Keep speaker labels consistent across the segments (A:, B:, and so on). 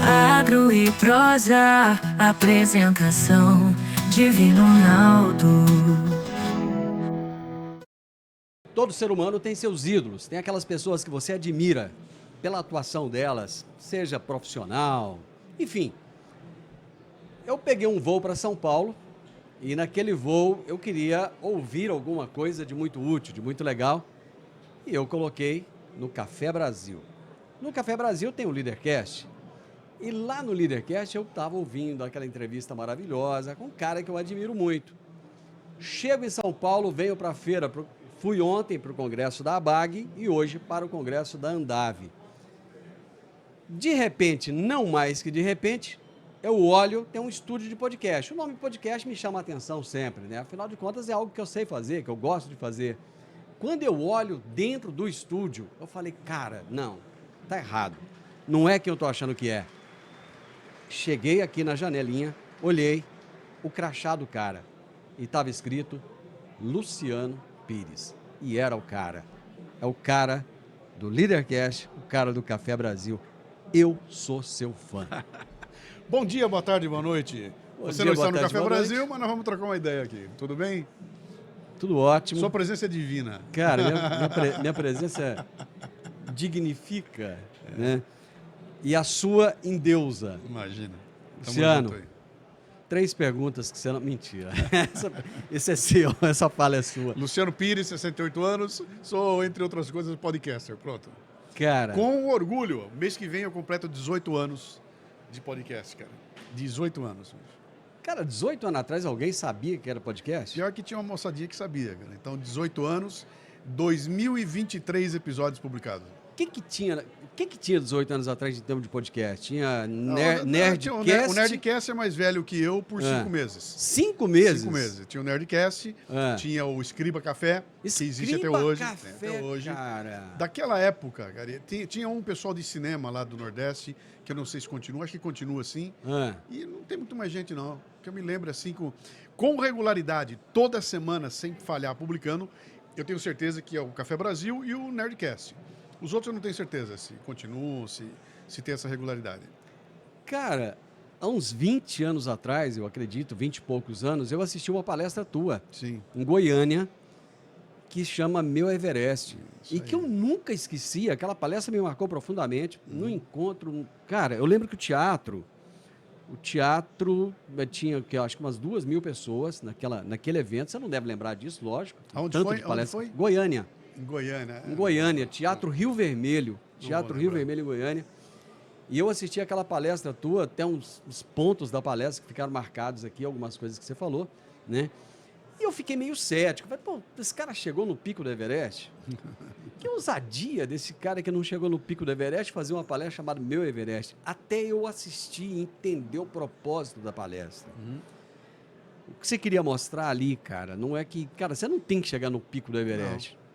A: Agro e prosa, apresentação Divino Ronaldo.
B: Todo ser humano tem seus ídolos, tem aquelas pessoas que você admira pela atuação delas, seja profissional, enfim. Eu peguei um voo para São Paulo e naquele voo eu queria ouvir alguma coisa de muito útil, de muito legal, e eu coloquei no Café Brasil. No Café Brasil tem o Leadercast, e lá no Leadercast eu estava ouvindo aquela entrevista maravilhosa com um cara que eu admiro muito. Chego em São Paulo, venho para a feira, fui ontem para o congresso da ABAG e hoje para o congresso da Andave. De repente, não mais que de repente, eu olho, tem um estúdio de podcast. O nome podcast me chama a atenção sempre, né? Afinal de contas, é algo que eu sei fazer, que eu gosto de fazer. Quando eu olho dentro do estúdio, eu falei, cara, não, tá errado. Não é quem eu estou achando que é. Cheguei aqui na janelinha, olhei o crachá do cara e estava escrito Luciano Pires. E era o cara. É o cara do Leadercast, o cara do Café Brasil. Eu sou seu fã.
C: Bom dia, boa tarde, boa noite. Você não está no Café Brasil, mas nós vamos trocar uma ideia aqui. Tudo bem?
B: Tudo ótimo.
C: Sua presença é divina.
B: Cara, minha presença dignifica, né? E a sua endeusa.
C: Imagina.
B: Luciano, 3 perguntas que você não... Mentira. Esse é seu, essa fala é sua.
C: Luciano Pires, 68 anos, sou, entre outras coisas, podcaster. Pronto.
B: Cara...
C: Com orgulho, mês que vem eu completo 18 anos de podcast, cara. 18 anos.
B: Cara, 18 anos atrás alguém sabia que era podcast?
C: Pior que tinha uma moçadinha que sabia, cara. Então, 18 anos, 2023 episódios publicados.
B: O que tinha 18 anos atrás em termos de podcast? Tinha Nerdcast?
C: O Nerdcast é mais velho que eu por 5 meses.
B: 5 meses?
C: 5 meses. Tinha o Nerdcast, tinha o Escriba Café, que existe até hoje.
B: Até hoje. Cara.
C: Daquela época, cara, tinha um pessoal de cinema lá do Nordeste, que eu não sei se continua, acho que continua assim. E não tem muito mais gente, não. Que eu me lembro assim, com regularidade, toda semana, sem falhar, publicando, eu tenho certeza que é o Café Brasil e o Nerdcast. Os outros eu não tenho certeza se continuam, se tem essa regularidade.
B: Cara, há uns 20 anos atrás, eu acredito, 20 e poucos anos, eu assisti uma palestra tua,
C: Sim.
B: Em Goiânia, que chama Meu Everest.
C: Isso
B: e que eu nunca esqueci, aquela palestra me marcou profundamente. No encontro, cara, eu lembro que o teatro tinha, que eu acho que umas 2.000 pessoas naquele evento, você não deve lembrar disso, lógico.
C: Onde foi?
B: Goiânia.
C: Em Goiânia.
B: Em Goiânia, Teatro Rio Vermelho. Teatro Rio Vermelho em Goiânia. E eu assisti aquela palestra tua, até uns pontos da palestra que ficaram marcados aqui, algumas coisas que você falou, né? E eu fiquei meio cético. Falei, pô, esse cara chegou no pico do Everest? Que ousadia desse cara que não chegou no pico do Everest fazer uma palestra chamada Meu Everest. Até eu assistir e entender o propósito da palestra. O que você queria mostrar ali, cara, não é que... Cara, você não tem que chegar no pico do Everest. Não.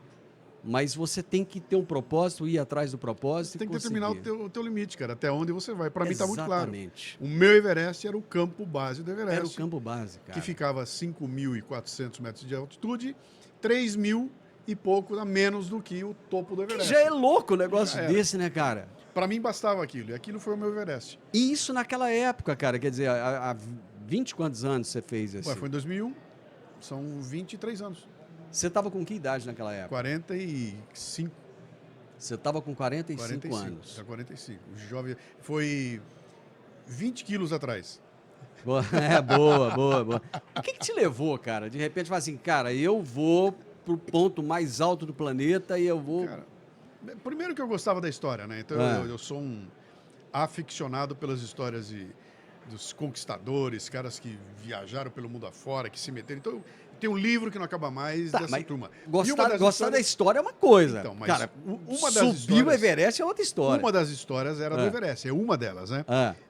B: Mas você tem que ter um propósito, ir atrás do propósito. Você
C: tem que determinar o teu limite, cara, até onde você vai. Para mim está muito claro.
B: Exatamente.
C: O meu Everest era o campo base do Everest.
B: Era o campo base, cara.
C: Que ficava a 5.400 metros de altitude, 3.000 e pouco a menos do que o topo do Everest.
B: Já é louco o negócio desse, né, cara?
C: Para mim bastava aquilo, e aquilo foi o meu Everest.
B: E isso naquela época, cara, quer dizer, há 20 quantos anos você fez isso?
C: Foi em 2001, são 23 anos.
B: Você estava com que idade naquela época?
C: 45.
B: Você estava com 45 anos.
C: 45. Jovem. Foi 20 quilos atrás.
B: Boa. O que te levou, cara? De repente, falar assim, cara, eu vou pro ponto mais alto do planeta e eu vou...
C: Cara, primeiro que eu gostava da história, né? Então eu sou um aficionado pelas histórias dos conquistadores, caras que viajaram pelo mundo afora, que se meteram. Então, tem um livro que não acaba mais dessa turma.
B: Gostar da história é uma coisa.
C: Então, mas
B: cara,
C: uma das
B: subir o Everest é outra história.
C: Uma das histórias era do Everest, é uma delas, né?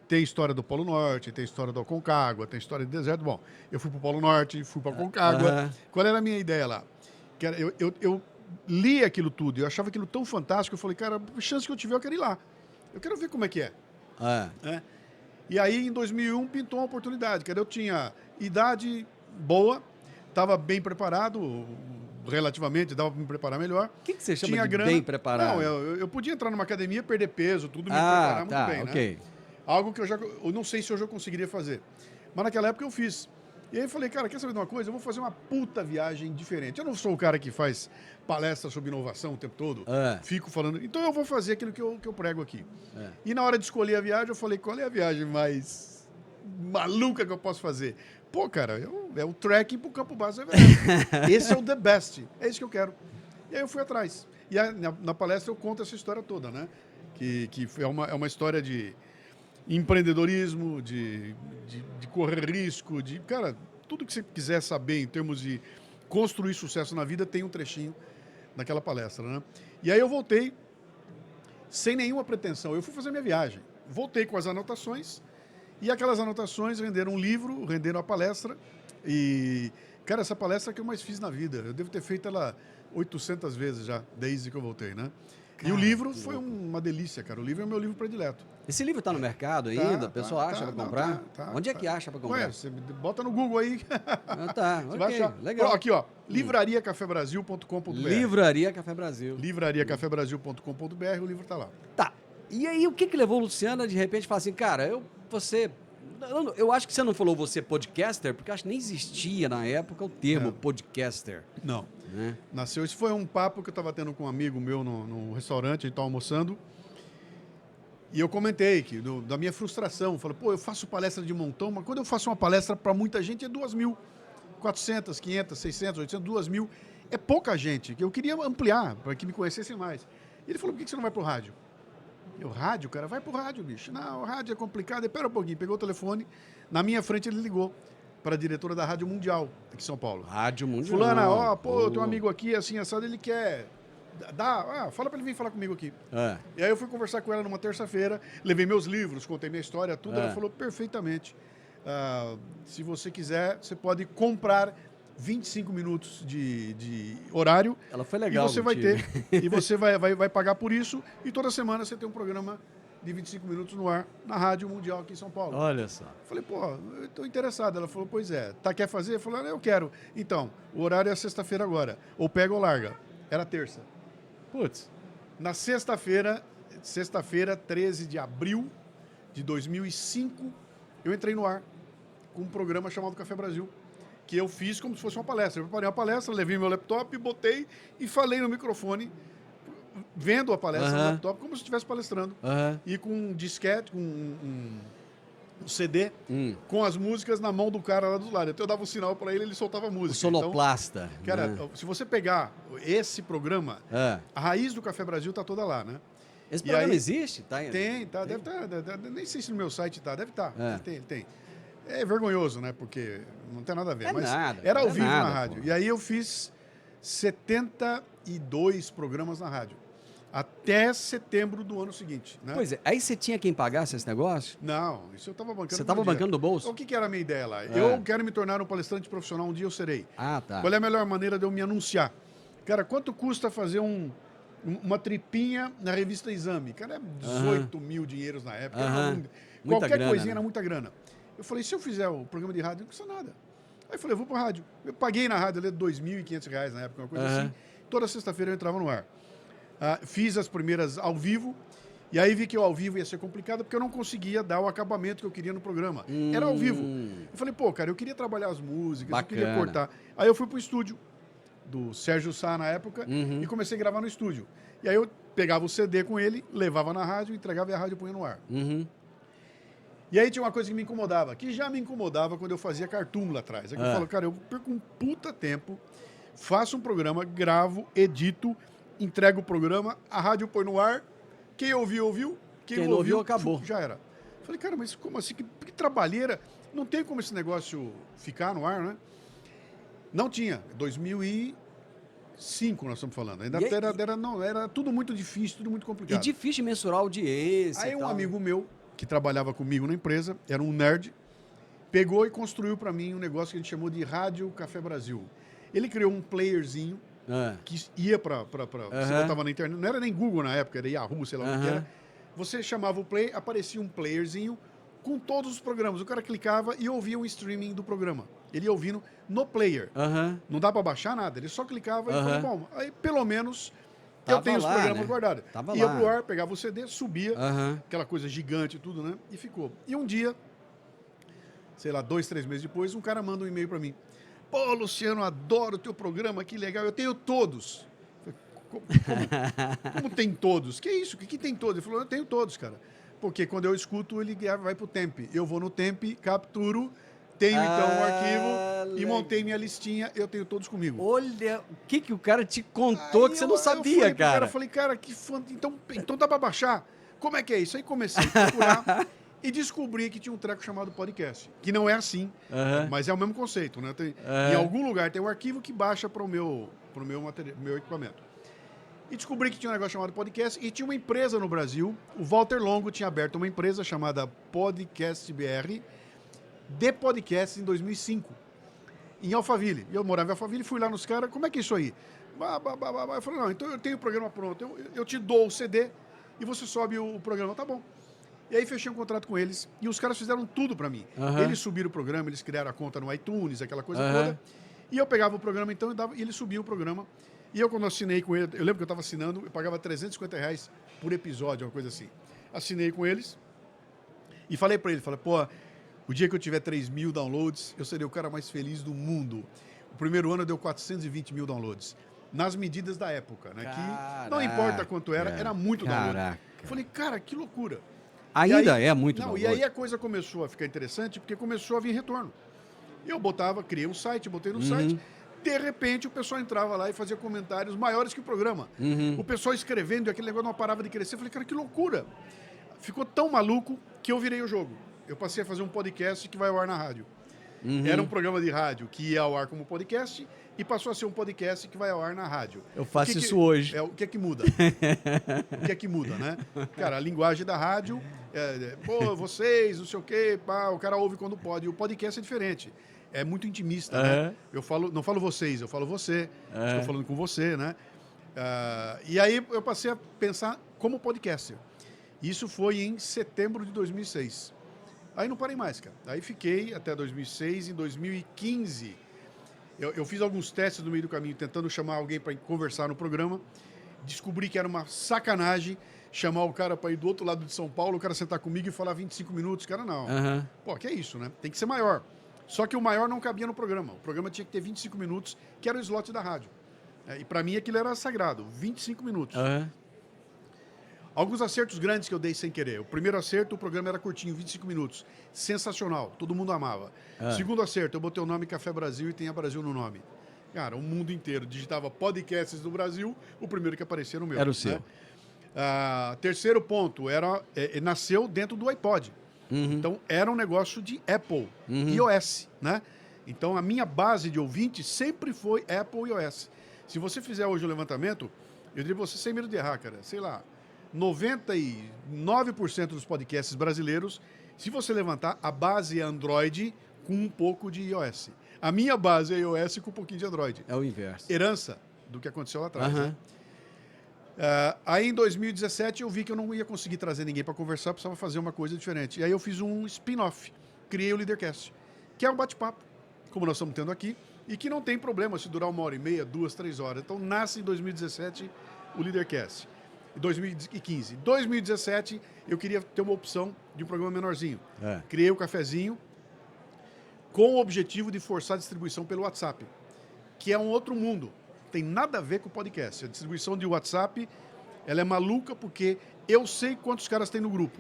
C: Tem a história do Polo Norte, tem a história do Aconcagua, tem a história do deserto. Bom, eu fui para o Polo Norte, fui para o Aconcagua. Qual era a minha ideia lá? Que era, eu li aquilo tudo, eu achava aquilo tão fantástico, eu falei, cara, a chance que eu tiver, eu quero ir lá. Eu quero ver como é que é. E aí, em 2001, pintou uma oportunidade. Eu tinha idade boa, estava bem preparado, relativamente, dava para me preparar melhor.
B: O que você chama
C: tinha
B: de
C: grana.
B: bem preparado?
C: Não, eu podia entrar numa academia, perder peso, tudo me preparar muito bem,
B: okay.
C: né? Algo que eu não sei se hoje eu conseguiria fazer. Mas naquela época eu fiz. E aí eu falei, cara, quer saber de uma coisa? Eu vou fazer uma puta viagem diferente. Eu não sou o cara que faz palestra sobre inovação o tempo todo. Fico falando. Então eu vou fazer aquilo que eu prego aqui. E na hora de escolher a viagem, eu falei, qual é a viagem mais maluca que eu posso fazer? Pô, cara, é o trekking pro Campo Baixo. Esse é o the best. É isso que eu quero. E aí eu fui atrás. E na palestra eu conto essa história toda, né? Que é uma história de empreendedorismo, de correr risco, cara, tudo que você quiser saber em termos de construir sucesso na vida tem um trechinho naquela palestra, né? E aí eu voltei sem nenhuma pretensão. Eu fui fazer minha viagem. Voltei com as anotações e aquelas anotações renderam um livro, renderam a palestra e, cara, essa palestra que eu mais fiz na vida. Eu devo ter feito ela 800 vezes já, desde que eu voltei, né? E o livro foi uma delícia, cara. O livro é o meu livro predileto.
B: Esse livro está no mercado ainda? O pessoal acha para comprar? Onde é que acha para comprar?
C: Ué, você bota no Google aí.
B: Tá, ok, vai achar. Legal.
C: Aqui, ó, livrariacafebrasil.com.br.
B: Livraria Café Brasil.
C: Livrariacafebrasil.com.br, o livro está lá.
B: Tá. E aí, o que levou a Luciana, de repente, a falar assim, cara, eu acho que você não falou você podcaster, porque eu acho que nem existia na época o termo podcaster.
C: Não. Nasceu, isso foi um papo que eu estava tendo com um amigo meu no restaurante, a gente estava almoçando, e eu comentei da minha frustração, falei, pô, eu faço palestra de montão, mas quando eu faço uma palestra para muita gente é 2.000, 400, 500, 600, 800, 2.000, é pouca gente, que eu queria ampliar, para que me conhecessem mais. E ele falou, por que você não vai pro rádio? Rádio, cara, vai pro rádio, bicho. Não, o rádio é complicado, espera um pouquinho, pegou o telefone, na minha frente ele ligou para a diretora da Rádio Mundial, aqui em São Paulo.
B: Rádio Mundial.
C: Fulana, eu tenho um amigo aqui, assim, assado, ele quer... fala para ele vir falar comigo aqui. E aí eu fui conversar com ela numa terça-feira, levei meus livros, contei minha história, tudo, ela falou perfeitamente. Se você quiser, você pode comprar 25 minutos de horário.
B: Ela foi legal.
C: E você vai ter. E você vai pagar por isso, e toda semana você tem um programa de 25 minutos no ar, na Rádio Mundial aqui em São Paulo.
B: Olha só.
C: Falei, pô, eu estou interessado. Ela falou, pois é. Quer fazer? Eu falei, eu quero. Então, o horário é sexta-feira agora. Ou pega ou larga. Era terça.
B: Putz.
C: Na sexta-feira, 13 de abril de 2005, eu entrei no ar com um programa chamado Café Brasil, que eu fiz como se fosse uma palestra. Eu preparei uma palestra, levei meu laptop, botei e falei no microfone, vendo a palestra no laptop, como se estivesse palestrando. E com um disquete, com um CD, com as músicas na mão do cara lá do lado. Então eu dava um sinal para ele soltava a música.
B: O sonoplasta.
C: Então, cara, se você pegar esse programa, a raiz do Café Brasil tá toda lá, né?
B: Esse programa existe? Tá?
C: Tem. Deve estar. Nem sei se no meu site tá. Deve estar. Tem. É vergonhoso, né? Porque não tem nada a ver. Mas era ao vivo na rádio. Pô. E aí eu fiz 72 programas na rádio. Até setembro do ano seguinte, né?
B: Pois é. Aí você tinha quem pagasse esse negócio?
C: Não, isso eu estava bancando.
B: Você estava bancando do bolso?
C: O que era a minha ideia lá? Eu quero me tornar um palestrante profissional, um dia eu serei.
B: Tá.
C: Qual é a melhor maneira de eu me anunciar? Cara, quanto custa fazer uma tripinha na revista Exame? Cara, é 18 mil dinheiros na época. Qualquer
B: grana,
C: coisinha era muita grana. Eu falei, se eu fizer o programa de rádio, não custa nada. Aí eu falei, eu vou para a rádio. Eu paguei na rádio R$ 2.500 na época, uma coisa assim. Toda sexta-feira eu entrava no ar. Fiz as primeiras ao vivo, e aí vi que o ao vivo ia ser complicado, porque eu não conseguia dar o acabamento que eu queria no programa. Era ao vivo. Eu falei, pô, cara, eu queria trabalhar as músicas,
B: bacana.
C: Eu queria cortar. Aí eu fui pro estúdio, do Sérgio Sá na época, e comecei a gravar no estúdio. E aí eu pegava o CD com ele, levava na rádio, entregava e a rádio punha no ar. E aí tinha uma coisa que me incomodava, que já me incomodava quando eu fazia cartoon lá atrás. É que eu falo, cara, eu perco um puta tempo, faço um programa, gravo, edito, entrego o programa, a rádio põe no ar, quem ouviu, ouviu, quem não ouviu, acabou. Já era. Falei, cara, mas como assim? Que trabalheira. Não tem como esse negócio ficar no ar, né? Não tinha. 2005 nós estamos falando. Ainda era tudo muito difícil, tudo muito complicado.
B: E difícil mensurar a audiência.
C: Aí um amigo meu, que trabalhava comigo na empresa, era um nerd, pegou e construiu para mim um negócio que a gente chamou de Rádio Café Brasil. Ele criou um playerzinho que ia para você botava na internet, não era nem Google na época, era Yahoo, sei lá o que era. Você chamava o play, aparecia um playerzinho com todos os programas. O cara clicava e ouvia o streaming do programa. Ele ia ouvindo no player. Não dá para baixar nada, ele só clicava e falou, bom, aí pelo menos Eu tenho os programas guardados. Ia
B: lá.
C: pro ar, pegava o CD, subia, aquela coisa gigante e tudo, né? E ficou. E um dia, sei lá, 2, 3 meses depois, um cara manda um e-mail para mim. Pô, Luciano, adoro o teu programa, que legal. Eu tenho todos. Como tem todos? Que isso? O que tem todos? Ele falou, eu tenho todos, cara. Porque quando eu escuto, ele vai pro Temp. Eu vou no Temp, capturo, tenho então o arquivo e montei minha listinha, eu tenho todos comigo.
B: Olha, o que o cara te contou que você não sabia, cara?
C: Eu falei, cara, que fã, então dá pra baixar? Como é que é isso? Aí comecei a procurar e descobri que tinha um treco chamado podcast, que não é assim, mas é o mesmo conceito, né? Em algum lugar tem um arquivo que baixa para o meu equipamento. E descobri que tinha um negócio chamado podcast e tinha uma empresa no Brasil, o Walter Longo tinha aberto uma empresa chamada Podcast BR, de podcast em 2005, em Alphaville. Eu morava em Alphaville, fui lá nos caras, como é que é isso aí? Eu falei, não, então eu tenho o programa pronto, eu te dou o CD e você sobe o programa, tá bom. E aí fechei um contrato com eles e os caras fizeram tudo pra mim. Eles subiram o programa, eles criaram a conta no iTunes, aquela coisa toda. E eu pegava o programa então e eles subiam o programa. E eu, quando assinei com ele, eu lembro que eu estava assinando, eu pagava R$350 por episódio, uma coisa assim. Assinei com eles e falei para ele, pô, o dia que eu tiver 3.000 downloads, eu serei o cara mais feliz do mundo. O primeiro ano deu 420 mil downloads. Nas medidas da época, né?
B: Caraca,
C: que não importa quanto era muito download. Eu falei, cara, que loucura.
B: Ainda é muito download.
C: E aí a coisa começou a ficar interessante, porque começou a vir retorno. Eu criei um site, botei no site. De repente, o pessoal entrava lá e fazia comentários maiores que o programa. O pessoal escrevendo e aquele negócio não parava de crescer. Eu falei, cara, que loucura. Ficou tão maluco que eu virei o jogo. Eu passei a fazer um podcast que vai ao ar na rádio. Era um programa de rádio que ia ao ar como podcast e passou a ser um podcast que vai ao ar na rádio.
B: Eu faço isso hoje.
C: O que é que muda? O que é que muda, né? Cara, a linguagem da rádio, pô, vocês, não sei o quê, pá, o cara ouve quando pode. E o podcast é diferente. É muito intimista, né? Não falo vocês, eu falo você. Estou falando com você, né? E aí eu passei a pensar como podcaster. Isso foi em setembro de 2006. Aí não parei mais, cara. Aí fiquei até 2006. Em 2015, eu fiz alguns testes no meio do caminho, tentando chamar alguém para conversar no programa. Descobri que era uma sacanagem chamar o cara para ir do outro lado de São Paulo, o cara sentar comigo e falar 25 minutos. Cara, não. Pô, que é isso, né? Tem que ser maior. Só que o maior não cabia no programa. O programa tinha que ter 25 minutos, que era o slot da rádio. E para mim aquilo era sagrado, 25 minutos. Alguns acertos grandes que eu dei sem querer. O primeiro acerto, o programa era curtinho, 25 minutos. Sensacional, todo mundo amava. Segundo acerto, eu botei o nome Café Brasil e tenha Brasil no nome. Cara, o mundo inteiro digitava podcasts do Brasil, o primeiro que aparecia era o meu.
B: Era o seu.
C: Terceiro ponto, nasceu dentro do iPod. Então, era um negócio de Apple, iOS, né? Então, a minha base de ouvinte sempre foi Apple e iOS. Se você fizer hoje o levantamento, eu diria pra você, sem medo de errar, cara, sei lá, 99% dos podcasts brasileiros, se você levantar, a base é Android com um pouco de iOS. A minha base é iOS com um pouquinho de Android.
B: É o inverso.
C: Herança do que aconteceu lá atrás, né? Aí em 2017 eu vi que eu não ia conseguir trazer ninguém para conversar, precisava fazer uma coisa diferente. E aí eu fiz um spin-off, criei o Leadercast, que é um bate-papo, como nós estamos tendo aqui, e que não tem problema se durar 1h30, 2, 3 horas. Então nasce em 2017 o Leadercast. Em 2015. Em 2017 eu queria ter uma opção de um programa menorzinho. Criei o Cafezinho com o objetivo de forçar a distribuição pelo WhatsApp, que é um outro mundo. Tem nada a ver com o podcast. A distribuição de WhatsApp, ela é maluca porque eu sei quantos caras tem no grupo.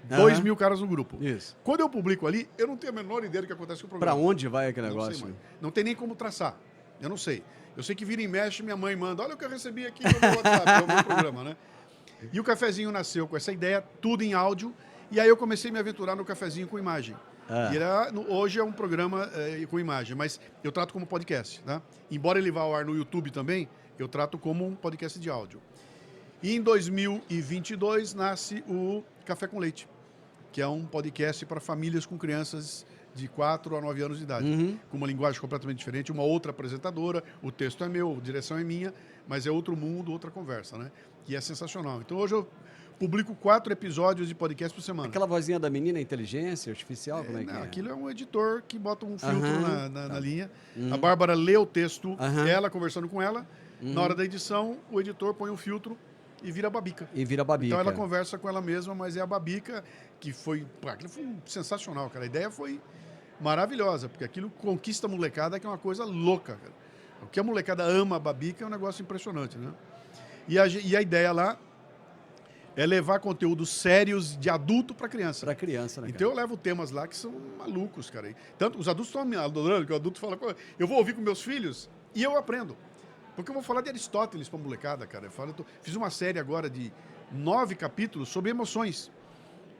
C: 2.000 caras no grupo.
B: Isso.
C: Quando eu publico ali, eu não tenho a menor ideia do que acontece com o programa.
B: Para onde vai aquele negócio?
C: Não tem nem como traçar. Eu não sei. Eu sei que vira e mexe, minha mãe manda, olha o que eu recebi aqui no meu WhatsApp, é o meu programa, né? E o Cafezinho nasceu com essa ideia, tudo em áudio, e aí eu comecei a me aventurar no Cafezinho com imagem. E hoje é um programa com imagem, mas eu trato como podcast, né? Embora ele vá ao ar no YouTube também, eu trato como um podcast de áudio. E em 2022 nasce o Café com Leite, que é um podcast para famílias com crianças de 4 a 9 anos de idade, com uma linguagem completamente diferente, uma outra apresentadora, o texto é meu, a direção é minha, mas é outro mundo, outra conversa, né? E é sensacional. Então hoje eu publico 4 episódios de podcast por semana.
B: Aquela vozinha da menina é inteligência artificial? Como é que é?
C: Aquilo é um editor que bota um filtro na linha. A Bárbara lê o texto, ela conversando com ela, Na hora da edição, o editor põe um filtro e vira Babica.
B: E vira Babica.
C: Então ela conversa com ela mesma, mas é a Babica que foi... Aquilo foi sensacional, cara. A ideia foi maravilhosa, porque aquilo conquista a molecada, que é uma coisa louca, cara. O que a molecada ama a Babica é um negócio impressionante, né? E a ideia lá é levar conteúdos sérios de adulto para criança.
B: Para criança, né, cara?
C: Então eu levo temas lá que são malucos, cara. Tanto os adultos estão me adorando, que o adulto fala... Eu vou ouvir com meus filhos e eu aprendo. Porque eu vou falar de Aristóteles para molecada, cara. Fiz uma série agora de 9 capítulos sobre emoções.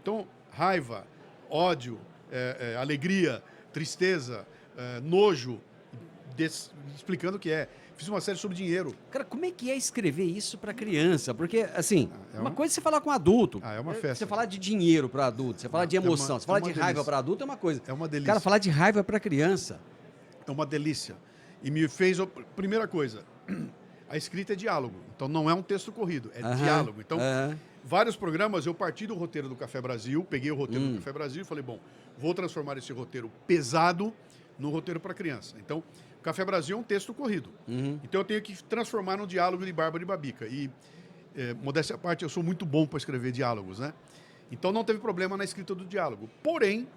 C: Então, raiva, ódio, alegria, tristeza, nojo, explicando o que é. Fiz uma série sobre dinheiro.
B: Cara, como é que é escrever isso para criança? Porque, assim, uma coisa é você falar com adulto.
C: É uma festa.
B: Você falar de dinheiro para adulto, você falar de emoção, você falar de raiva para adulto é uma coisa.
C: É uma delícia.
B: Cara, falar de raiva para criança.
C: É uma delícia. E me fez... Primeira coisa, a escrita é diálogo. Então não é um texto corrido, é diálogo. Então, vários programas eu parti do roteiro do Café Brasil, peguei o roteiro do Café Brasil e falei, bom, vou transformar esse roteiro pesado no roteiro para criança. Então, o Café Brasil é um texto corrido. Então eu tenho que transformar num diálogo de Bárbara e Babica. E, modéstia à parte, eu sou muito bom para escrever diálogos, né? Então não teve problema na escrita do diálogo. Porém,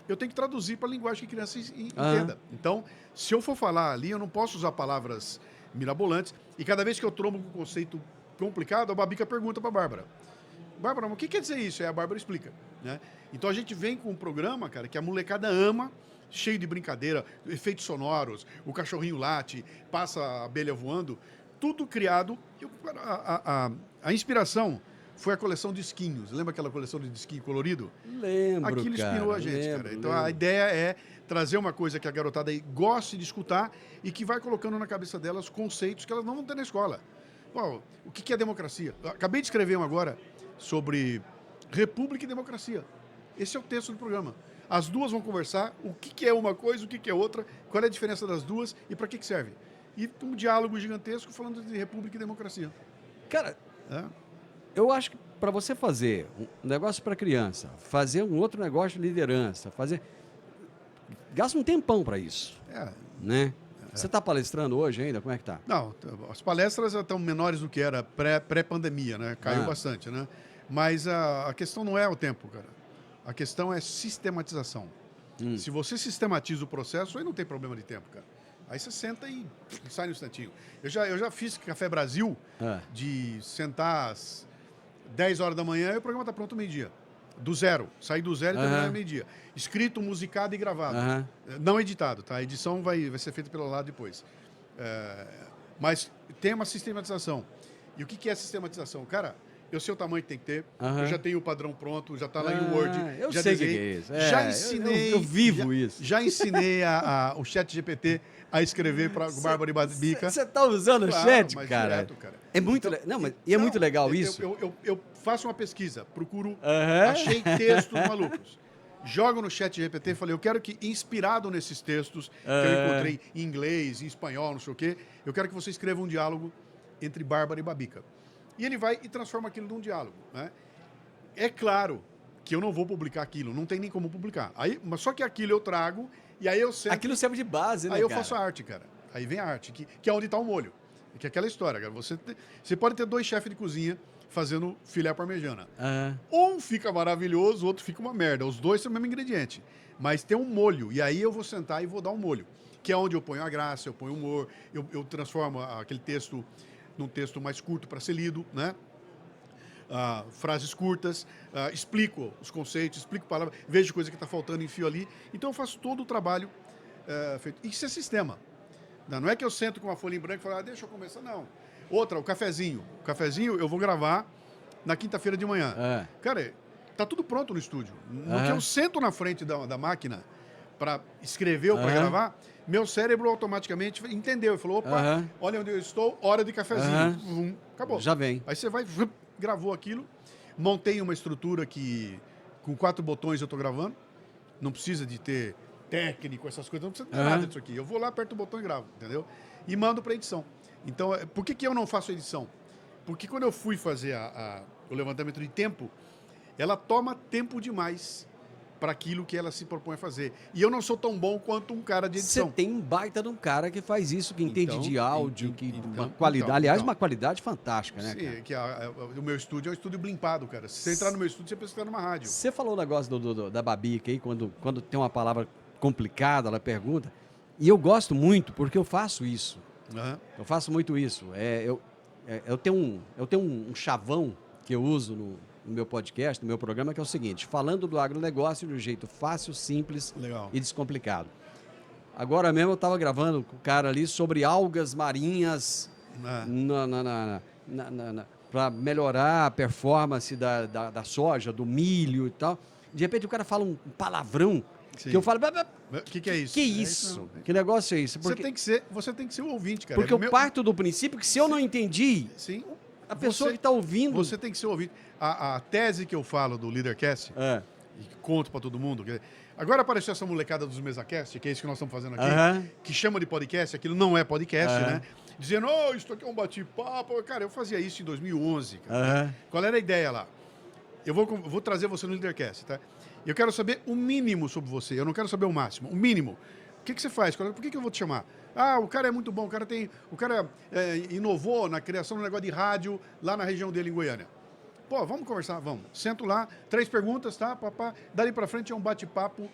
C: eu tenho que traduzir para a linguagem que a criança entenda. Então, se eu for falar ali, eu não posso usar palavras mirabolantes. E cada vez que eu trombo com um conceito complicado, a Babica pergunta para a Bárbara. Bárbara, o que quer dizer isso? Aí a Bárbara explica, né? Então a gente vem com um programa, cara, que a molecada ama, cheio de brincadeira, efeitos sonoros, o cachorrinho late, passa a abelha voando, tudo criado. A inspiração foi a coleção de disquinhos. Lembra aquela coleção de disquinho colorido?
B: Lembro,
C: Aquilo inspirou a gente, cara. Então a ideia é trazer uma coisa que a garotada aí goste de escutar e que vai colocando na cabeça delas conceitos que elas não vão ter na escola. Bom, o que é democracia? Eu acabei de escrever um agora sobre república e democracia. Esse é o texto do programa. As duas vão conversar o que é uma coisa, o que é outra, qual é a diferença das duas e para que serve. E um diálogo gigantesco falando de república e democracia.
B: Cara, eu acho que para você fazer um negócio para criança, fazer um outro negócio de liderança, gasta um tempão para isso, né? Você está palestrando hoje ainda? Como é que tá?
C: Não, as palestras estão menores do que era pré-pandemia, né? Caiu bastante, né? Mas a questão não é o tempo, cara. A questão é sistematização. Se você sistematiza o processo, aí não tem problema de tempo, cara. Aí você senta e sai no instantinho. Eu já fiz Café Brasil de sentar às 10 horas da manhã e o programa está pronto meio-dia. Do zero. Sair do zero e terminar meio-dia. Escrito, musicado e gravado. Não editado, tá? A edição vai ser feita pelo lado depois. Mas tem uma sistematização. E o que é sistematização? Cara, eu sei o tamanho que tem que ter. Eu já tenho o padrão pronto, já está lá em Word.
B: Eu
C: já
B: sei o que
C: desenhei,
B: é isso.
C: Já ensinei.
B: Eu vivo isso.
C: Já ensinei o ChatGPT a escrever para o Bárbara e Babica.
B: Você está usando o chat, cara?
C: Direto, cara.
B: É muito legal. É muito legal isso.
C: Eu faço uma pesquisa, procuro, achei textos malucos. Jogo no ChatGPT e falei, eu quero que, inspirado nesses textos que eu encontrei em inglês, em espanhol, não sei o quê, eu quero que você escreva um diálogo entre Bárbara e Babica. E ele vai e transforma aquilo num diálogo, né? É claro que eu não vou publicar aquilo, não tem nem como publicar. Mas só que aquilo eu trago e aí eu sento...
B: Aquilo serve de base, né,
C: Aí eu faço a arte, cara. Aí vem a arte, que é onde está o molho. Que é aquela história, cara. Você pode ter 2 chefes de cozinha fazendo filé parmegiana. Um fica maravilhoso, o outro fica uma merda. Os dois são o mesmo ingrediente. Mas tem um molho. E aí eu vou sentar e vou dar um molho. Que é onde eu ponho a graça, eu ponho o humor, eu transformo aquele texto num texto mais curto para ser lido, né? Frases curtas, explico os conceitos, explico palavras, vejo coisa que está faltando, enfio ali. Então eu faço todo o trabalho feito. Isso é sistema. Não é que eu sento com uma folha em branco e falo, deixa eu começar, não. Outra, o cafezinho. O cafezinho eu vou gravar na quinta-feira de manhã. Cara, tá tudo pronto no estúdio. No que eu sento na frente da máquina para escrever ou para gravar, meu cérebro automaticamente entendeu. E falou, opa, olha onde eu estou, hora de cafezinho. Acabou.
B: Já vem.
C: Aí você vai, gravou aquilo, montei uma estrutura que com 4 botões eu estou gravando. Não precisa de ter técnico, essas coisas, não precisa ter nada disso aqui. Eu vou lá, aperto o botão e gravo, entendeu? E mando para edição. Então, por que eu não faço edição? Porque quando eu fui fazer o levantamento de tempo, ela toma tempo demais para aquilo que ela se propõe a fazer. E eu não sou tão bom quanto um cara de edição.
B: Você tem um baita de um cara que faz isso, que entende de áudio, uma qualidade, aliás, uma qualidade fantástica, né, cara?
C: Sim, que o meu estúdio é um estúdio blimpado, cara. Se você entrar no meu estúdio, você pensa que está numa rádio.
B: Você falou o negócio da Babica aí, quando tem uma palavra complicada, ela pergunta, e eu gosto muito, porque eu faço isso.
C: Uhum.
B: Eu faço muito isso. Eu tenho um chavão que eu uso no meu podcast, no meu programa, que é o seguinte: falando do agronegócio de um jeito fácil, simples e descomplicado. Agora mesmo eu estava gravando com o cara ali sobre algas marinhas para melhorar a performance da soja, do milho e tal. De repente o cara fala um palavrão. Sim. Que eu falo...
C: O que é isso?
B: Que isso? Que negócio é isso?
C: Porque... Você tem que ser o ouvinte, cara.
B: Porque eu parto do princípio que se eu não entendi...
C: Sim.
B: A pessoa que está ouvindo...
C: Você tem que ser ouvinte. A tese que eu falo do Leadercast, e conto para todo mundo... Agora apareceu essa molecada dos MesaCast, que é isso que nós estamos fazendo aqui, que chama de podcast, aquilo não é podcast, né? Dizendo, isso aqui é um bate-papo. Cara, eu fazia isso em 2011, cara. Qual era a ideia lá? Eu vou trazer você no Leadercast, tá? Eu quero saber o mínimo sobre você, eu não quero saber o máximo, o mínimo. O que você faz? Por que eu vou te chamar? O cara é muito bom, o cara inovou na criação do negócio de rádio lá na região dele, em Goiânia. Pô, vamos conversar, vamos. Sento lá, 3 perguntas, tá? Papá. Dali pra frente é um bate-papo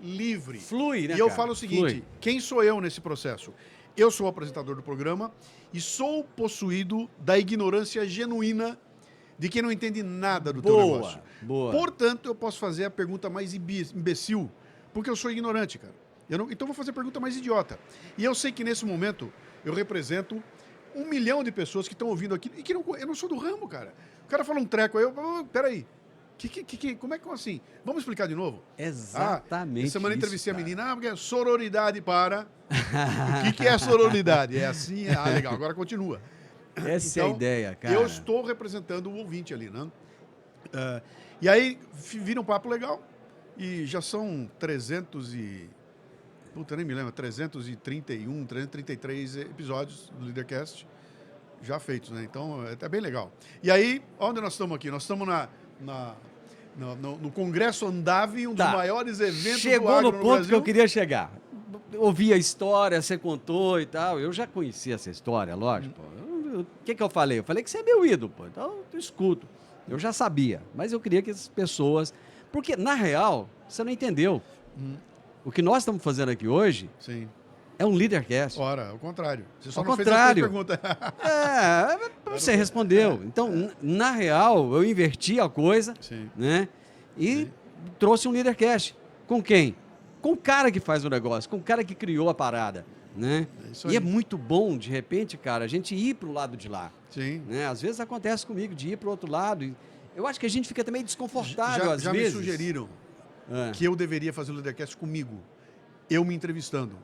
C: livre.
B: Flui, né,
C: E eu falo o seguinte, quem sou eu nesse processo? Eu sou o apresentador do programa e sou possuído da ignorância genuína de quem não entende nada do teu negócio.
B: Boa.
C: Portanto, eu posso fazer a pergunta mais imbecil, porque eu sou ignorante, cara. Então, eu vou fazer a pergunta mais idiota. E eu sei que, nesse momento, eu represento 1 milhão de pessoas que estão ouvindo aqui e que eu não sou do ramo, cara. O cara fala um treco aí, peraí. Como é que assim? Vamos explicar de novo?
B: Exatamente.
C: Essa semana entrevistei a menina, porque é sororidade para... O que é sororidade? É assim? Legal, agora continua.
B: Essa é a ideia, cara.
C: Eu estou representando o ouvinte ali, né? E aí, vira um papo legal e já são 331, 333 episódios do Leadercast já feitos, né? Então, é bem legal. E aí, onde nós estamos aqui? Nós estamos no Congresso Andave, um dos maiores eventos do agro no Brasil.
B: Chegou no ponto que eu queria chegar. Ouvi a história, você contou e tal. Eu já conhecia essa história, lógico. O que eu falei? Eu falei que você é meu ídolo, pô. Então, eu escuto. Eu já sabia. Mas eu queria que as pessoas... Porque, na real, você não entendeu. O que nós estamos fazendo aqui hoje...
C: Sim.
B: É um Leadercast.
C: Ora, ao contrário. Você só
B: ao
C: não
B: contrário.
C: fez essa pergunta.
B: Você respondeu. Então, na real, eu inverti a coisa, né? E trouxe um Leadercast. Com quem? Com o cara que faz o negócio, com o cara que criou a parada, né? E é muito bom, de repente, cara, a gente ir pro lado de lá.
C: Sim.
B: Né? Às vezes acontece comigo de ir pro outro lado. E eu acho que a gente fica também desconfortável às vezes.
C: Já me sugeriram que eu deveria fazer o Leadercast comigo, eu me entrevistando.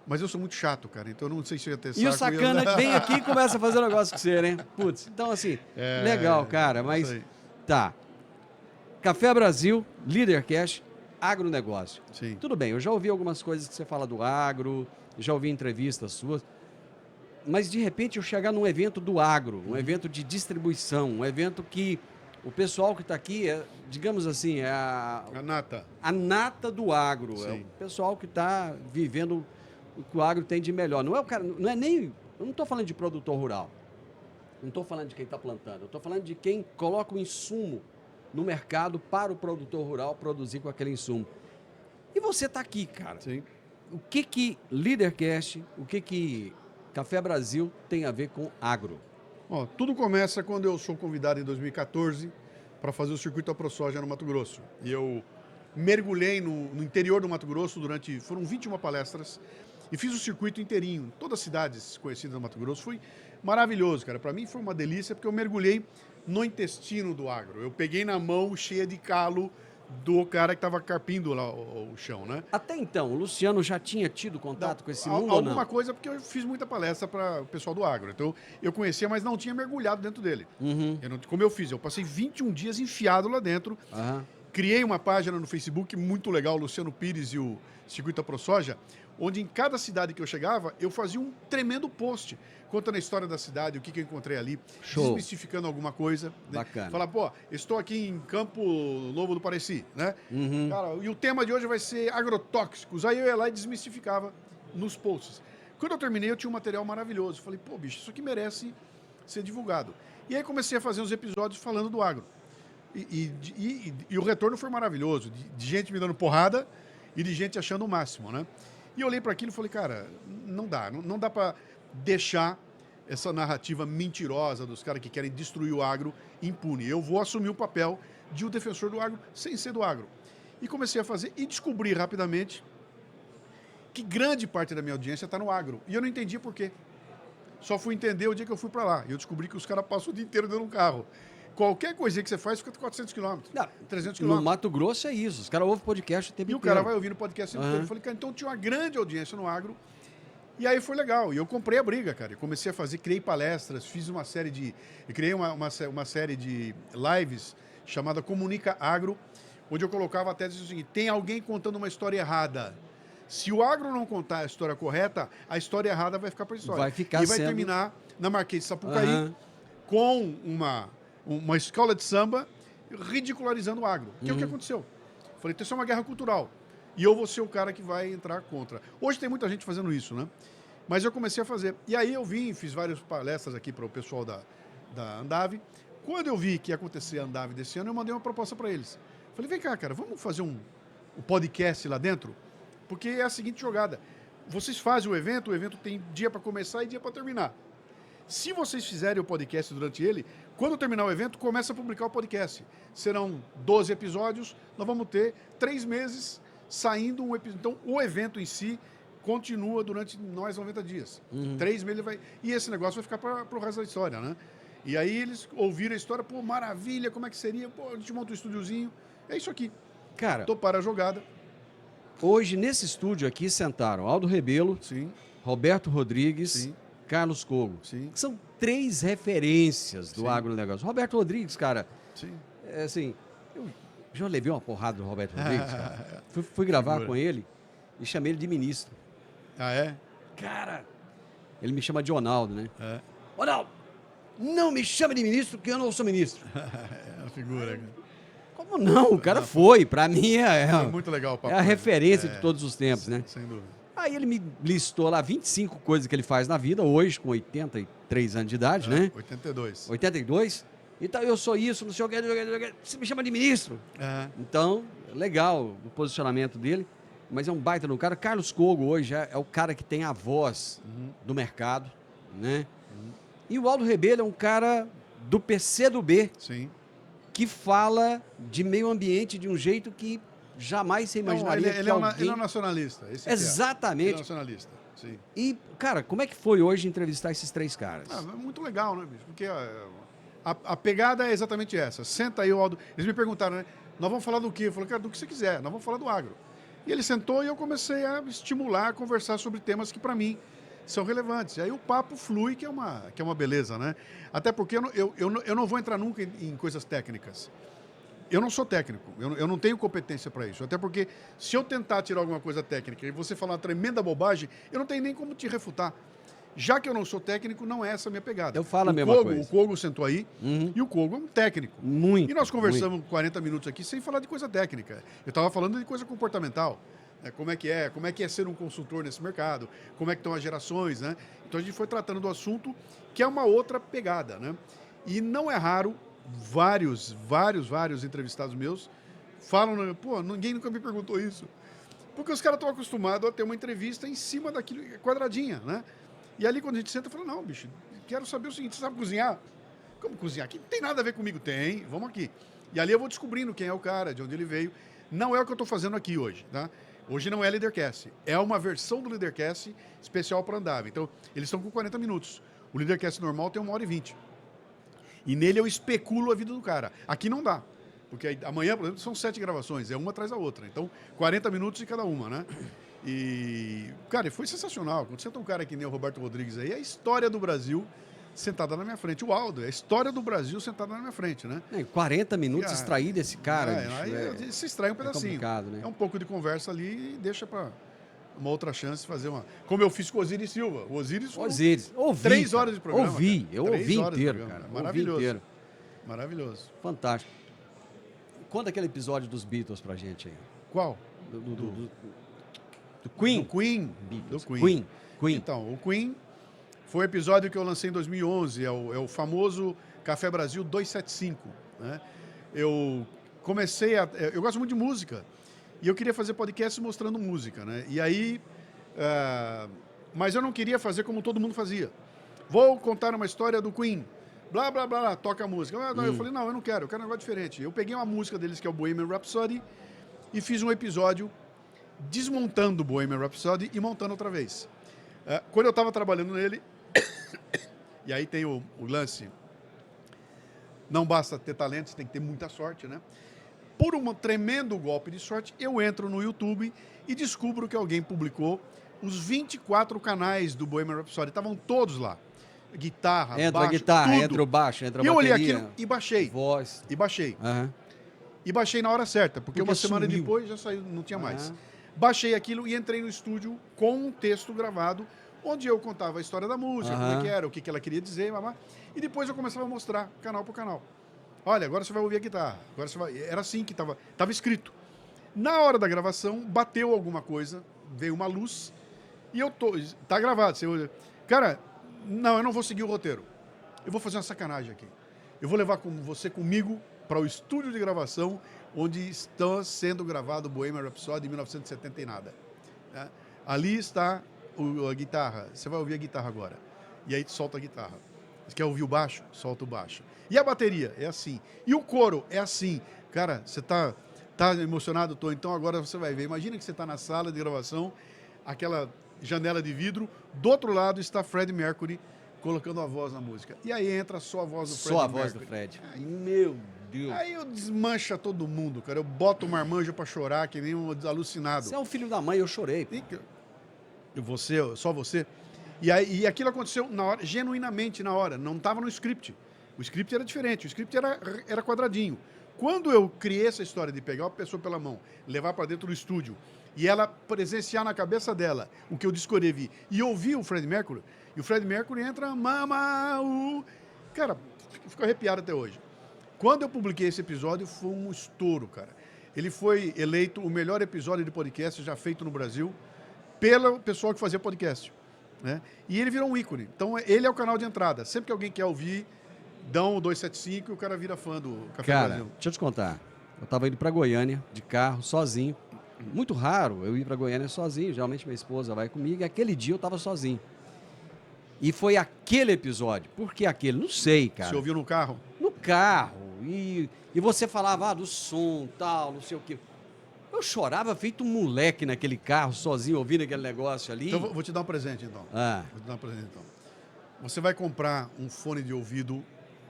C: Mas eu sou muito chato, cara, então eu não sei se eu ia ter saco.
B: E o sacana que vem aqui e começa a fazer um negócio com você, né? Putz, então assim, legal, cara, mas tá. Café Brasil, Leadercast, agronegócio.
C: Sim.
B: Tudo bem, eu já ouvi algumas coisas que você fala do agro, já ouvi entrevistas suas, mas de repente eu chegar num evento do agro, um evento de distribuição, um evento que o pessoal que está aqui é, digamos assim, é a
C: nata.
B: A nata do agro. Sim. É o pessoal que está vivendo o que o agro tem de melhor. Não é o cara, não é nem... Eu não estou falando de produtor rural. Não estou falando de quem está plantando. Eu estou falando de quem coloca o insumo no mercado para o produtor rural produzir com aquele insumo. E você está aqui, cara.
C: Sim.
B: O que Leadercast, o que Café Brasil tem a ver com agro?
C: Tudo começa quando eu sou convidado em 2014 para fazer o circuito AproSoja no Mato Grosso. E eu mergulhei no interior do Mato Grosso foram 21 palestras e fiz o circuito inteirinho, em todas as cidades conhecidas do Mato Grosso. Foi maravilhoso, cara. Para mim foi uma delícia porque eu mergulhei no intestino do agro. Eu peguei na mão cheia de calo do cara que estava carpindo lá o chão, né?
B: Até então, o Luciano já tinha tido contato com esse mundo ou não?
C: Alguma coisa, porque eu fiz muita palestra para o pessoal do agro. Então, eu conhecia, mas não tinha mergulhado dentro dele. Como eu fiz? Eu passei 21 dias enfiado lá dentro. Criei uma página no Facebook muito legal, o Luciano Pires e o Circuito ProSoja, onde em cada cidade que eu chegava, eu fazia um tremendo post, contando a história da cidade, o que eu encontrei ali, desmistificando alguma coisa. Né?
B: Bacana.
C: Falar, pô, estou aqui em Campo Novo do Pareci, né? Cara, e o tema de hoje vai ser agrotóxicos. Aí eu ia lá e desmistificava nos posts. Quando eu terminei, eu tinha um material maravilhoso. Falei, pô, bicho, isso aqui merece ser divulgado. E aí comecei a fazer uns episódios falando do agro. E o retorno foi maravilhoso, de gente me dando porrada e de gente achando o máximo, né? E eu olhei para aquilo e falei, cara, não dá para deixar essa narrativa mentirosa dos caras que querem destruir o agro impune. Eu vou assumir o papel de um defensor do agro sem ser do agro. E comecei a fazer e descobri rapidamente que grande parte da minha audiência está no agro. E eu não entendi por quê. Só fui entender o dia que eu fui para lá. E eu descobri que os caras passam o dia inteiro dentro de um carro. Qualquer coisinha que você faz fica 400 quilômetros, 300 quilômetros.
B: No Mato Grosso é isso. Os caras ouvem podcast o tempo inteiro.
C: E o cara vai ouvindo podcast o tempo inteiro. Eu falei, cara, então tinha uma grande audiência no agro. E aí foi legal. E eu comprei a briga, cara. Eu comecei a fazer, criei palestras, fiz uma série de... Eu criei uma série de lives chamada Comunica Agro, onde eu colocava até o seguinte, tem alguém contando uma história errada. Se o agro não contar a história correta, a história errada vai ficar para a história.
B: Vai ficar
C: vai terminar na Marquês de Sapucaí com uma escola de samba ridicularizando o agro. Que é o que aconteceu. Falei, então isso é uma guerra cultural. E eu vou ser o cara que vai entrar contra. Hoje tem muita gente fazendo isso, né? Mas eu comecei a fazer. E aí eu fiz várias palestras aqui para o pessoal da Andave. Quando eu vi que ia acontecer a Andave desse ano, eu mandei uma proposta para eles. Falei, vem cá, cara, vamos fazer um podcast lá dentro? Porque é a seguinte jogada. Vocês fazem o evento tem dia para começar e dia para terminar. Se vocês fizerem o podcast durante ele, quando terminar o evento, começa a publicar o podcast. Serão 12 episódios, nós vamos ter 3 meses saindo um episódio. Então, o evento em si continua durante mais 90 dias. 3 meses ele vai... E esse negócio vai ficar para o resto da história, né? E aí eles ouviram a história, pô, maravilha, como é que seria? Pô, a gente monta um estúdiozinho. É isso aqui.
B: Cara...
C: Tô para a jogada.
B: Hoje, nesse estúdio aqui, sentaram Aldo Rebelo,
C: Sim.
B: Roberto Rodrigues,
C: Sim.
B: Carlos Cogo.
C: Sim.
B: São 3 referências do agronegócio. Roberto Rodrigues, cara,
C: Sim.
B: é assim, eu já levei uma porrada do Roberto Rodrigues, cara. Fui gravar com ele e chamei ele de ministro.
C: Ah, é?
B: Cara, ele me chama de Ronaldo, né?
C: É.
B: Ronaldo, não me chame de ministro, porque eu não sou ministro.
C: É uma figura, cara.
B: Como não? O cara foi. Pra mim
C: Foi muito legal o papo.
B: É a referência de todos os tempos, né?
C: Sem dúvida.
B: Aí ele me listou lá 25 coisas que ele faz na vida, hoje com 83 anos de idade, né?
C: 82.
B: 82? Então eu sou isso, não sei o que, você me chama de ministro. Então, legal o posicionamento dele, mas é um baita no cara. Carlos Cogo hoje é o cara que tem a voz do mercado, né? E o Aldo Rebelo é um cara do PCdoB.
C: Sim.
B: Que fala de meio ambiente de um jeito que jamais você imaginaria que alguém...
C: Ele é um nacionalista.
B: Exatamente.
C: Ele é nacionalista, sim.
B: E, cara, como é que foi hoje entrevistar esses 3 caras?
C: É muito legal, né, bicho? Porque a pegada é exatamente essa. Senta aí, Aldo. Eles me perguntaram, né? Nós vamos falar do quê? Eu falei, cara, do que você quiser. Nós vamos falar do agro. E ele sentou e eu comecei a estimular, a conversar sobre temas que, para mim, são relevantes. E aí o papo flui, que é uma beleza, né? Até porque eu não vou entrar nunca em coisas técnicas. Eu não sou técnico, eu não tenho competência para isso. Até porque se eu tentar tirar alguma coisa técnica e você falar uma tremenda bobagem, eu não tenho nem como te refutar. Já que eu não sou técnico, não é essa a minha pegada.
B: Eu falo a mesma coisa.
C: O Cogo sentou aí e o Cogo é um técnico.
B: Muito.
C: E nós conversamos 40 minutos aqui sem falar de coisa técnica. Eu estava falando de coisa comportamental. Como é que é ser um consultor nesse mercado, como é que estão as gerações, né? Então a gente foi tratando do assunto, que é uma outra pegada, né? E não é raro, vários entrevistados meus falam, pô, ninguém nunca me perguntou isso. Porque os caras estão acostumados a ter uma entrevista em cima daquilo, quadradinha, né? E ali quando a gente senta, fala, não, bicho, quero saber o seguinte, você sabe cozinhar? Como cozinhar? Aqui não tem nada a ver comigo. Tem, vamos aqui. E ali eu vou descobrindo quem é o cara, de onde ele veio. Não é o que eu estou fazendo aqui hoje, tá? Hoje não é Leadercast, é uma versão do Leadercast especial para Andave. Então, eles estão com 40 minutos. O Leadercast normal tem 1h20. E nele eu especulo a vida do cara. Aqui não dá, porque amanhã, por exemplo, são 7 gravações, é uma atrás da outra. Então, 40 minutos de cada uma, né? E, cara, foi sensacional. Quando você tem um cara que nem o Roberto Rodrigues aí, a história do Brasil sentada na minha frente. O Aldo, é a história do Brasil sentada na minha frente, né?
B: 40 minutos extrair desse cara.
C: Aí se extrai um pedacinho.
B: Né?
C: É um pouco de conversa ali e deixa para uma outra chance de fazer uma... Como eu fiz com o Osiris Silva. O Osiris foi 3 horas de programa.
B: Eu ouvi inteiro, cara.
C: Maravilhoso.
B: Inteiro.
C: Maravilhoso.
B: Fantástico. Conta aquele episódio dos Beatles pra gente aí.
C: Qual?
B: Do Queen.
C: Do Queen.
B: Queen.
C: Então, o Queen foi o episódio que eu lancei em 2011. É o famoso Café Brasil 275. Né? Eu gosto muito de música. E eu queria fazer podcast mostrando música, né? E aí... mas eu não queria fazer como todo mundo fazia. Vou contar uma história do Queen. Blá, blá, blá, toca a música. Eu falei, não, eu quero um negócio diferente. Eu peguei uma música deles, que é o Bohemian Rhapsody, e fiz um episódio desmontando o Bohemian Rhapsody e montando outra vez. Quando eu estava trabalhando nele... e aí tem o lance... Não basta ter talento, você tem que ter muita sorte, né? Por um tremendo golpe de sorte, eu entro no YouTube e descubro que alguém publicou os 24 canais do Bohemian Rhapsody. Estavam todos lá. Guitarra,
B: entra
C: baixo,
B: a guitarra,
C: tudo.
B: entra o baixo, entra a
C: bateria. E eu olhei aquilo e baixei.
B: Voz.
C: E baixei.
B: Uhum.
C: E baixei na hora certa, porque uma semana
B: sumiu.
C: depois já saiu, não tinha mais. Baixei aquilo e entrei no estúdio com um texto gravado, onde eu contava a história da música, como é que era, o que ela queria dizer, e depois eu começava a mostrar canal por canal. Olha, agora você vai ouvir a guitarra. Agora você vai... Era assim que estava escrito. Na hora da gravação, bateu alguma coisa, veio uma luz, e tá gravado. Você... Cara, não, eu não vou seguir o roteiro. Eu vou fazer uma sacanagem aqui. Eu vou levar você comigo para o estúdio de gravação, onde está sendo gravado o Bohemian Rhapsody em 1970 e nada. Ali está a guitarra. Você vai ouvir a guitarra agora. E aí tu solta a guitarra. Você quer ouvir o baixo? Solta o baixo. E a bateria? É assim. E o coro? É assim. Cara, você tá emocionado, Tô? Então agora você vai ver. Imagina que você está na sala de gravação, aquela janela de vidro, do outro lado está Freddie Mercury colocando a voz na música. E aí entra só a voz do Freddie Mercury.
B: Só a voz do Fred. Ai, meu Deus.
C: Aí eu desmancha todo mundo, cara. Eu boto o marmanjo pra chorar, que nem um alucinado.
B: Você é um filho da mãe, eu chorei.
C: Só você. E aquilo aconteceu na hora, genuinamente na hora. Não estava no script. O script era diferente. O script era quadradinho. Quando eu criei essa história de pegar uma pessoa pela mão, levar para dentro do estúdio e ela presenciar na cabeça dela o que eu descrevi e ouvir o Freddie Mercury, e o Freddie Mercury entra, cara, fico arrepiado até hoje. Quando eu publiquei esse episódio, foi um estouro, cara. Ele foi eleito o melhor episódio de podcast já feito no Brasil pelo pessoal que fazia podcast, né? E ele virou um ícone. Então, ele é o canal de entrada. Sempre que alguém quer ouvir, dão o 275 e o cara vira fã do Café
B: Cara,
C: Brasil.
B: deixa eu te contar. Eu estava indo para Goiânia de carro, sozinho. Muito raro eu ir para Goiânia sozinho. Geralmente minha esposa vai comigo. E aquele dia eu estava sozinho. E foi aquele episódio. Por que aquele? Não sei, cara.
C: Você ouviu no carro?
B: No carro. E você falava do som, tal, não sei o quê. Eu chorava feito um moleque naquele carro, sozinho, ouvindo aquele negócio ali.
C: Então, vou te dar um presente, então. Vou te dar um presente, então. Você vai comprar um fone de ouvido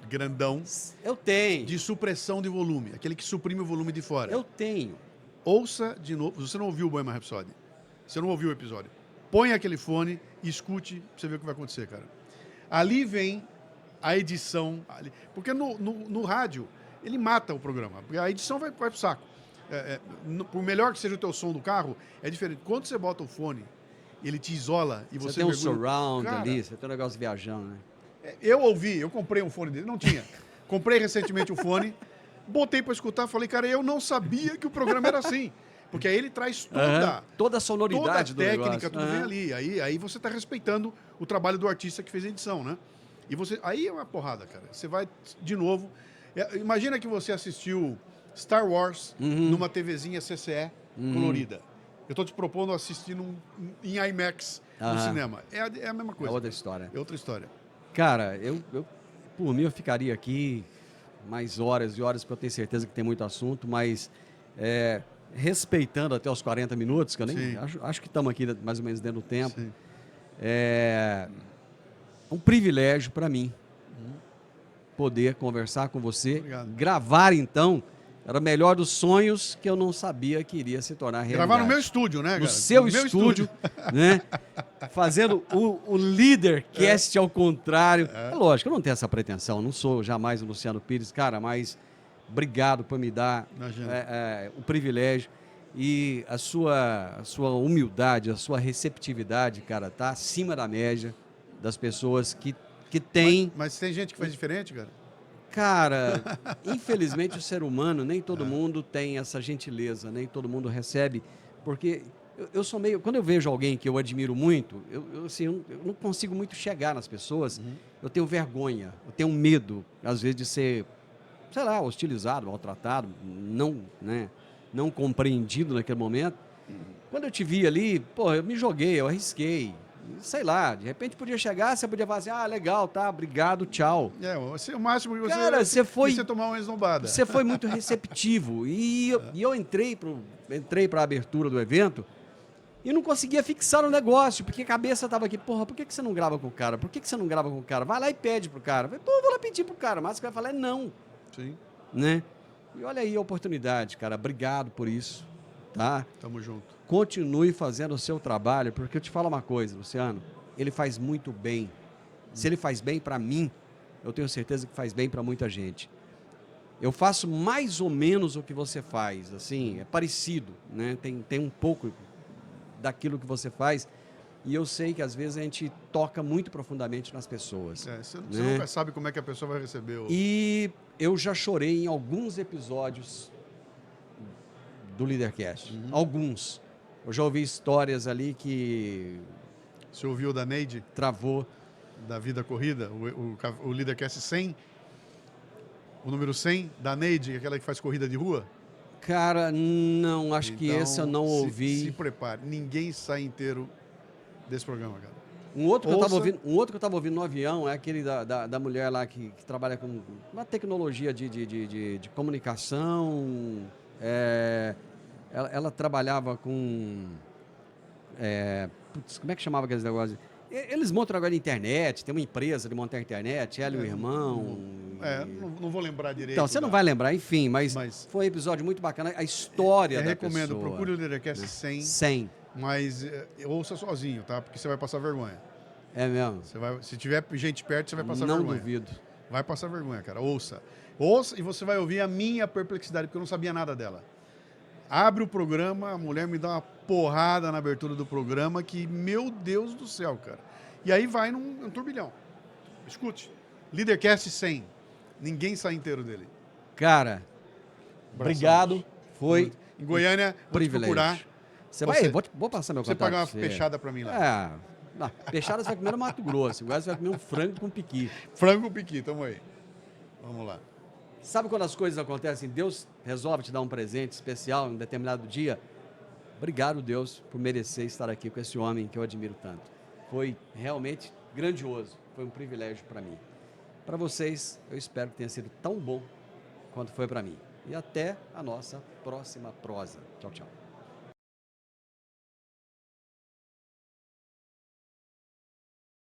C: grandão.
B: Eu tenho.
C: De supressão de volume. Aquele que suprime o volume de fora.
B: Eu tenho.
C: Ouça de novo. Você não ouviu o Bohemian Rhapsody. Você não ouviu o episódio. Põe aquele fone e escute pra você ver o que vai acontecer, cara. Ali vem a edição. Porque no rádio, ele mata o programa. Porque a edição vai pro saco. Por melhor que seja o teu som do carro, é diferente. Quando você bota o fone, ele te isola e você
B: tem um
C: mergulha...
B: surround, cara, ali, você tem um negócio viajando, né?
C: Eu comprei um fone dele, não tinha. Comprei recentemente o fone, botei para escutar, falei, cara, eu não sabia que o programa era assim. Porque aí ele traz
B: toda a sonoridade
C: toda a técnica,
B: do
C: tudo vem ali. Aí você está respeitando o trabalho do artista que fez a edição, né? E aí é uma porrada, cara. Você vai de novo. Imagina que você assistiu Star Wars numa TVzinha CCE colorida. Eu estou te propondo assistir em IMAX no cinema. É a mesma coisa.
B: É outra história.
C: É outra história.
B: Cara, por mim eu ficaria aqui mais horas e horas, porque eu tenho certeza que tem muito assunto, mas respeitando até os 40 minutos, que eu nem acho que estamos aqui mais ou menos dentro do tempo. Sim. É um privilégio para mim poder conversar com você.
C: Obrigado.
B: Gravar, então. Era o melhor dos sonhos que eu não sabia que iria se tornar realidade.
C: Gravar no meu estúdio, né, cara?
B: No seu estúdio, né? Fazendo o Leadercast ao contrário. É lógico, eu não tenho essa pretensão, não sou jamais o Luciano Pires, cara, mas obrigado por me dar o privilégio. E a sua humildade, a sua receptividade, cara, tá acima da média das pessoas que têm...
C: Mas tem gente que faz diferente, cara?
B: Cara, infelizmente o ser humano, nem todo mundo tem essa gentileza, nem todo mundo recebe, porque eu sou meio... Quando eu vejo alguém que eu admiro muito, eu não consigo muito chegar nas pessoas, eu tenho vergonha, eu tenho medo, às vezes, de ser, sei lá, hostilizado, maltratado, não compreendido naquele momento. Quando eu te vi ali, pô, eu me joguei, eu arrisquei. Sei lá, de repente podia chegar, você podia falar assim, legal, tá, obrigado, tchau.
C: O máximo que você...
B: Cara, você
C: tomar uma esnobada.
B: Você foi muito receptivo. E eu entrei para a abertura do evento e não conseguia fixar o negócio, porque a cabeça estava aqui, porra, por que você não grava com o cara? Por que você não grava com o cara? Vai lá e pede pro cara. Pô, eu vou lá pedir pro cara, mas o cara vai falar não.
C: Sim.
B: Né? E olha aí a oportunidade, cara, obrigado por isso, tá?
C: Tamo junto.
B: Continue fazendo o seu trabalho, porque eu te falo uma coisa, Luciano, ele faz muito bem. Se ele faz bem para mim, eu tenho certeza que faz bem para muita gente. Eu faço mais ou menos o que você faz, assim, é parecido, né? Tem um pouco daquilo que você faz, e eu sei que às vezes a gente toca muito profundamente nas pessoas.
C: Você nunca sabe como é que a pessoa vai receber.
B: E eu já chorei em alguns episódios do Leadercast, alguns. Eu já ouvi histórias ali que...
C: Você ouviu da Neide?
B: Travou.
C: Da Vida Corrida, o Leadercast 100, o número 100, da Neide, aquela que faz corrida de rua?
B: Cara, não, acho que esse eu não ouvi.
C: Se prepare, ninguém sai inteiro desse programa, cara.
B: Um outro que eu estava ouvindo no avião é aquele da mulher lá que trabalha com uma tecnologia de comunicação. Ela trabalhava com... como é que chamava aqueles negócios? Eles montam agora a internet, tem uma empresa de montar a internet, ela e o irmão.
C: Não vou lembrar direito.
B: Então, você não vai lembrar, enfim, mas foi um episódio muito bacana. A história da pessoa.
C: Eu recomendo, procure o Leadercast 100. Mas ouça sozinho, tá? Porque você vai passar vergonha.
B: É mesmo?
C: Se tiver gente perto, você vai passar vergonha.
B: Não duvido.
C: Vai passar vergonha, cara. Ouça. Ouça e você vai ouvir a minha perplexidade, porque eu não sabia nada dela. Abre o programa, a mulher me dá uma porrada na abertura do programa que, meu Deus do céu, cara. E aí vai num turbilhão. Escute. Leadercast 100. Ninguém sai inteiro dele.
B: Cara, obrigado. Foi
C: em Goiânia, vou te procurar.
B: Vou passar meu contato.
C: Você pagar uma peixada pra mim lá.
B: Peixada você vai comer no Mato Grosso. Agora você vai comer um frango com piqui.
C: Frango com piqui, tamo aí. Vamos lá.
B: Sabe quando as coisas acontecem? Deus resolve te dar um presente especial em um determinado dia. Obrigado, Deus, por merecer estar aqui com esse homem que eu admiro tanto. Foi realmente grandioso. Foi um privilégio para mim. Para vocês, eu espero que tenha sido tão bom quanto foi para mim. E até a nossa próxima prosa. Tchau, tchau.